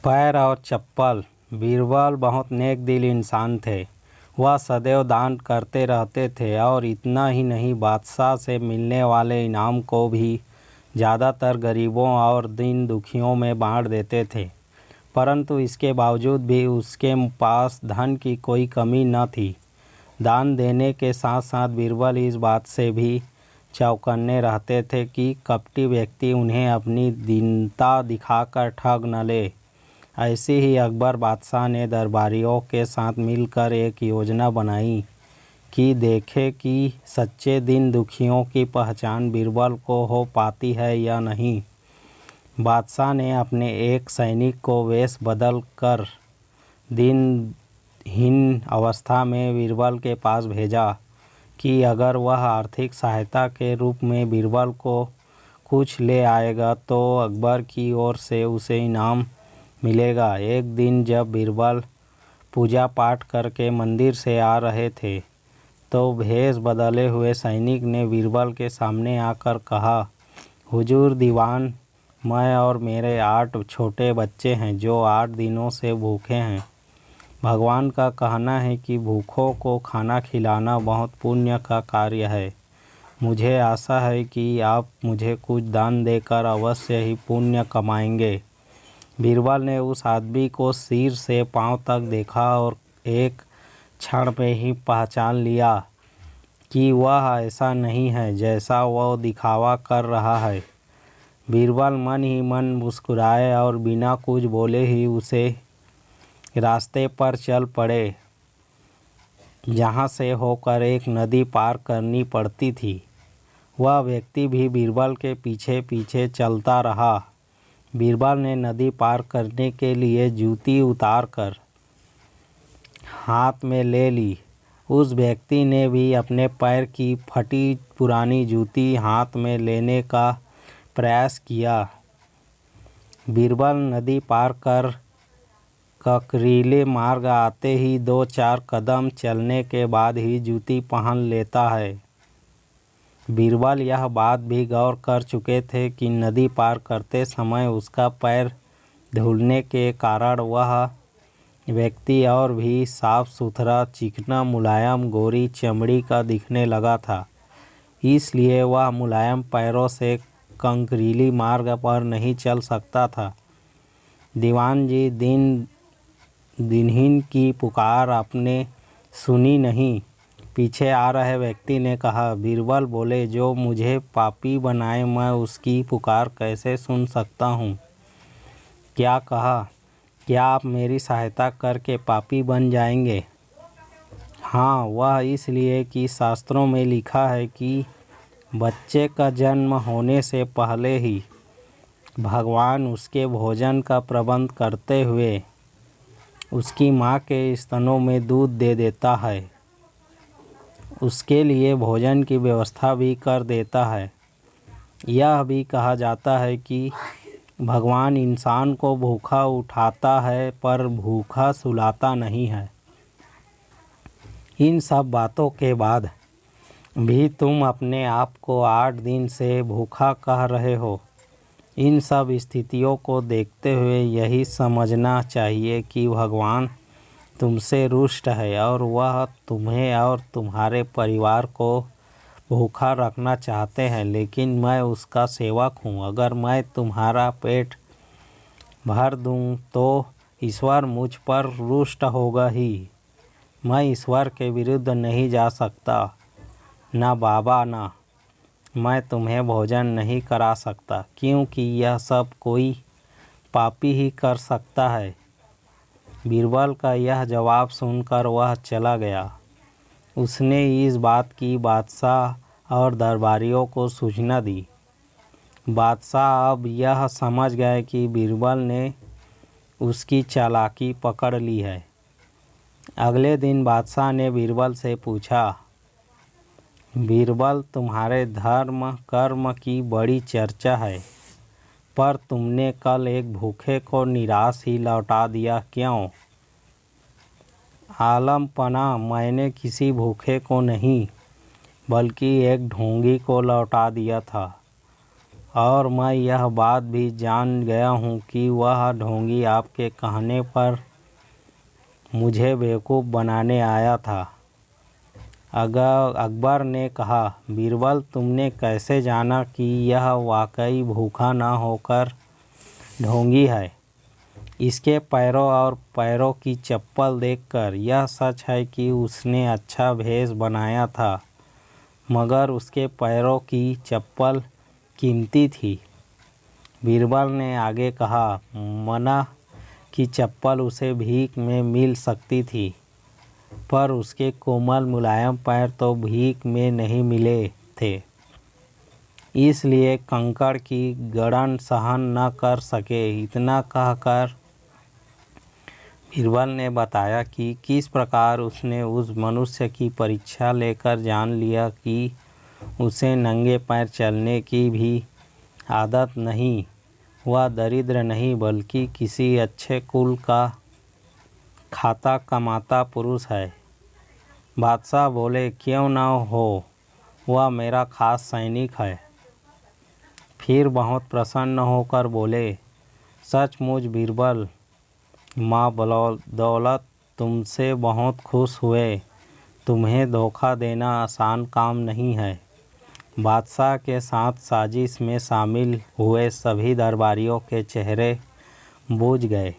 पैर और चप्पल। बीरबल बहुत नेक दिल इंसान थे। वह सदैव दान करते रहते थे और इतना ही नहीं, बादशाह से मिलने वाले इनाम को भी ज़्यादातर गरीबों और दीन दुखियों में बांट देते थे। परंतु इसके बावजूद भी उसके पास धन की कोई कमी न थी। दान देने के साथ साथ बीरबल इस बात से भी चौकन्ने रहते थे कि कपटी व्यक्ति उन्हें अपनी दीनता दिखाकर ठग न ले। ऐसे ही अकबर बादशाह ने दरबारियों के साथ मिलकर एक योजना बनाई कि देखे कि सच्चे दीन दुखियों की पहचान बीरबल को हो पाती है या नहीं। बादशाह ने अपने एक सैनिक को वेश बदल कर दीनहीन अवस्था में बीरबल के पास भेजा कि अगर वह आर्थिक सहायता के रूप में बीरबल को कुछ ले आएगा तो अकबर की ओर से उसे इनाम मिलेगा। एक दिन जब बीरबल पूजा पाठ करके मंदिर से आ रहे थे तो भेष बदले हुए सैनिक ने बीरबल के सामने आकर कहा, हुजूर दीवान, मैं और मेरे 8 छोटे बच्चे हैं जो 8 दिनों से भूखे हैं। भगवान का कहना है कि भूखों को खाना खिलाना बहुत पुण्य का कार्य है। मुझे आशा है कि आप मुझे कुछ दान देकर अवश्य ही पुण्य कमाएंगे। बीरबल ने उस आदमी को सिर से पांव तक देखा और एक क्षण में ही पहचान लिया कि वह ऐसा नहीं है जैसा वह दिखावा कर रहा है। बीरबल मन ही मन मुस्कुराए और बिना कुछ बोले ही उसे रास्ते पर चल पड़े जहाँ से होकर एक नदी पार करनी पड़ती थी। वह व्यक्ति भी बीरबल के पीछे पीछे चलता रहा। बीरबल ने नदी पार करने के लिए जूती उतार कर हाथ में ले ली। उस व्यक्ति ने भी अपने पैर की फटी पुरानी जूती हाथ में लेने का प्रयास किया। बीरबल नदी पार कर ककरीले मार्ग आते ही 2-4 कदम चलने के बाद ही जूती पहन लेता है। बीरबल यह बात भी गौर कर चुके थे कि नदी पार करते समय उसका पैर धुलने के कारण वह व्यक्ति और भी साफ सुथरा, चिकना, मुलायम, गोरी चमड़ी का दिखने लगा था। इसलिए वह मुलायम पैरों से कंकरीली मार्ग पर नहीं चल सकता था। दीवान जी, दिनहीन की पुकार आपने सुनी नहीं? पीछे आ रहे व्यक्ति ने कहा। बीरबल बोले, जो मुझे पापी बनाए मैं उसकी पुकार कैसे सुन सकता हूँ? क्या कहा? क्या आप मेरी सहायता करके पापी बन जाएंगे? हाँ, वह इसलिए कि शास्त्रों में लिखा है कि बच्चे का जन्म होने से पहले ही भगवान उसके भोजन का प्रबंध करते हुए उसकी माँ के स्तनों में दूध दे देता है। उसके लिए भोजन की व्यवस्था भी कर देता है। यह भी कहा जाता है कि भगवान इंसान को भूखा उठाता है पर भूखा सुलाता नहीं है। इन सब बातों के बाद भी तुम अपने आप को 8 दिन से भूखा कह रहे हो। इन सब स्थितियों को देखते हुए यही समझना चाहिए कि भगवान तुमसे रुष्ट है और वह तुम्हें और तुम्हारे परिवार को भूखा रखना चाहते हैं, लेकिन मैं उसका सेवक हूँ। अगर मैं तुम्हारा पेट भर दूँ तो ईश्वर मुझ पर रुष्ट होगा ही। मैं ईश्वर के विरुद्ध नहीं जा सकता। ना बाबा, ना मैं तुम्हें भोजन नहीं करा सकता, क्योंकि यह सब कोई पापी ही कर सकता है। बीरबल का यह जवाब सुनकर वह चला गया। उसने इस बात की बादशाह और दरबारियों को सूचना दी। बादशाह अब यह समझ गए कि बीरबल ने उसकी चालाकी पकड़ ली है। अगले दिन बादशाह ने बीरबल से पूछा, बीरबल, तुम्हारे धर्म कर्म की बड़ी चर्चा है, पर तुमने कल एक भूखे को निराश ही लौटा दिया, क्यों? आलमपना, मैंने किसी भूखे को नहीं बल्कि एक ढोंगी को लौटा दिया था। और मैं यह बात भी जान गया हूँ कि वह ढोंगी आपके कहने पर मुझे बेवकूफ़ बनाने आया था। अकबर ने कहा, बीरबल, तुमने कैसे जाना कि यह वाकई भूखा न होकर ढोंगी है? इसके पैरों और पैरों की चप्पल देखकर यह सच है कि उसने अच्छा भेष बनाया था, मगर उसके पैरों की चप्पल कीमती थी। बीरबल ने आगे कहा, मना की चप्पल उसे भीख में मिल सकती थी, पर उसके कोमल मुलायम पैर तो भीख में नहीं मिले थे, इसलिए कंकड़ की गड़न सहन न कर सके। इतना कहकर बीरबल ने बताया कि किस प्रकार उसने उस मनुष्य की परीक्षा लेकर जान लिया कि उसे नंगे पैर चलने की भी आदत नहीं, वह दरिद्र नहीं बल्कि किसी अच्छे कुल का खाता कमाता पुरुष है। बादशाह बोले, क्यों न हो, वह मेरा खास सैनिक है। फिर बहुत प्रसन्न होकर बोले, सचमुच बीरबल, माँ बदौलत तुमसे बहुत खुश हुए। तुम्हें धोखा देना आसान काम नहीं है। बादशाह के साथ साजिश में शामिल हुए सभी दरबारियों के चेहरे बुझ गए।